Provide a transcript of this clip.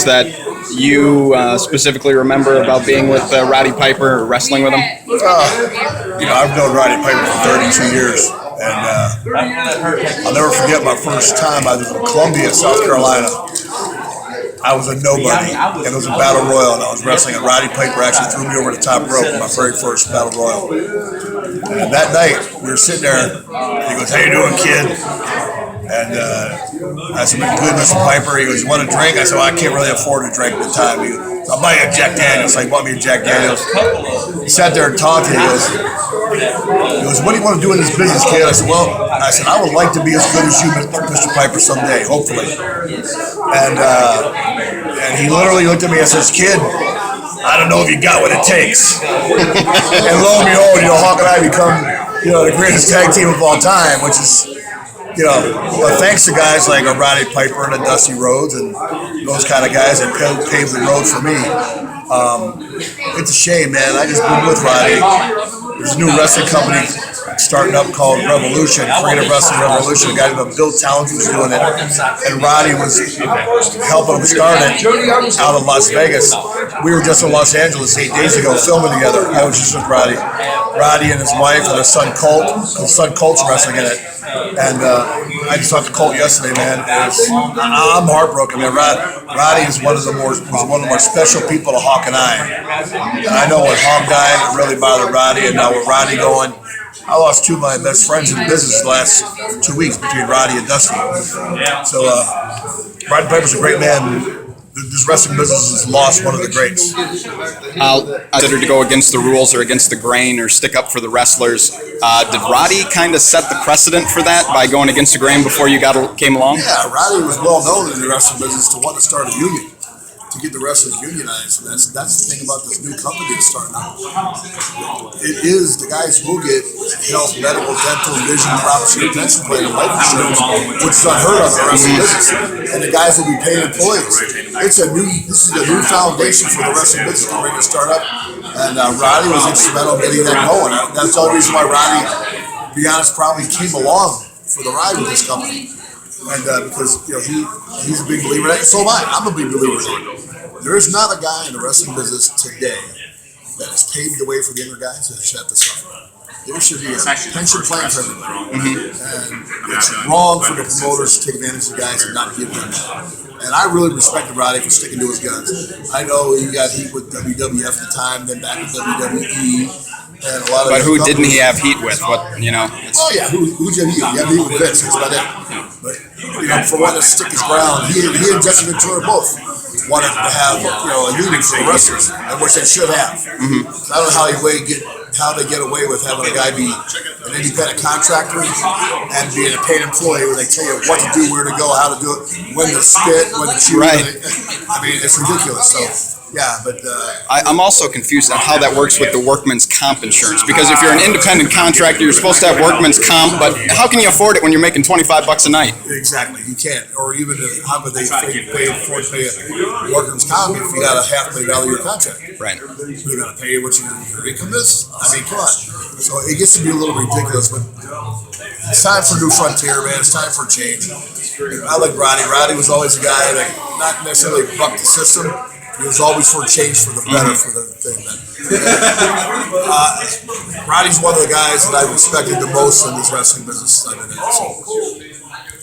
moments that you specifically remember about being with Roddy Piper or wrestling with him? I've known Roddy Piper for 32 years, and I'll never forget my first time. I was in Columbia, South Carolina. I was a nobody, and it was a battle royal, and I was wrestling, and Roddy Piper actually threw me over the top rope in my very first battle royal. And that night, we were sitting there, he goes, "How you doing, kid?" And I said, "Good, Mr. Piper." He goes, "You want a drink?" I said, "Well, I can't really afford a drink at the time." He goes, "I'll buy you a Jack Daniels." So he bought me a Jack Daniels. He sat there and talked to me. He goes, "What do you want to do in this business, kid?" I said, "I would like to be as good as you, Mr. Piper, someday, hopefully." And he literally looked at me and says, "Kid, I don't know if you got what it takes." And lo and behold, Hawk and I become, the greatest tag team of all time, which is, but thanks to guys like Roddy Piper and Dusty Rhodes and those kind of guys that paved the road for me. It's a shame, man. I just been with Roddy. There's a new wrestling company starting up called Revolution, Creative Wrestling Revolution. A guy named Bill Towns was doing it, and Roddy was helping him start it out of Las Vegas. We were just in Los Angeles 8 days ago filming together. I was just with Roddy and his wife and his son Colt. His son Colt's wrestling in it. And I just talked to Colt yesterday, man. I'm heartbroken, man. Roddy is one of the more special people to Hawk and I. And I know when Hawk died, it really bothered Roddy. And now with Roddy going, I lost two of my best friends in the business the last 2 weeks between Roddy and Dusty. So Roddy Piper's a great man. This wrestling business has lost one of the greats. Considered to go against the rules or against the grain or stick up for the wrestlers. Did Roddy kind of set the precedent for that by going against the grain before you came along? Yeah, Roddy was well known in the wrestling business to want to start a union, to get the wrestlers unionized. And that's the thing about this new company that's starting up. It is the guys who get health, medical, dental, vision, property, pension plan, and life insurance, which is unheard of in the wrestling business. And the guys will be paid employees. This is a new foundation for the wrestling business we're ready to start up. And Roddy was instrumental in getting that going. That's the only reason why Roddy, to be honest, probably came along for the ride with this company. And because he's a big believer in it, so am I. I'm a big believer in it. There is not a guy in the wrestling business today that has paved the way for the younger guys that should have to suffer. There should be a pension plan for everybody. And it's wrong for the promoters to take advantage of guys and not give them that. And I really respected Roddy for sticking to his guns. I know he got heat with WWF at the time, then back with WWE. And a lot of but who didn't he have heat with? Oh yeah, who did he? He had heat with Vince. That's about it. But for wanting to stick his ground, he and Jesse Ventura both wanted to have a union for the wrestlers, and which they should have. So I don't know how they get away with having a guy be an independent contractor and being a paid employee where they tell you what to do, where to go, how to do it, when to spit, when to chew. Right. I mean, it's ridiculous. So. Yeah, but I'm also confused on how that works with the workman's comp insurance. Because if you're an independent contractor, you're supposed to have workman's comp, but how can you afford it when you're making $25 a night? Exactly, you can't. Or even how would they pay a workman's comp if you got a $500,000 a year contract? Right. They're going to pay what your income is. I mean, come on. So it gets to be a little ridiculous, but it's time for a new frontier, man. It's time for a change. I like Roddy. Roddy was always a guy that not necessarily bucked the system. He was always for a change for the better for the thing. Roddy's one of the guys that I respected the most in this wrestling business I've been in. So.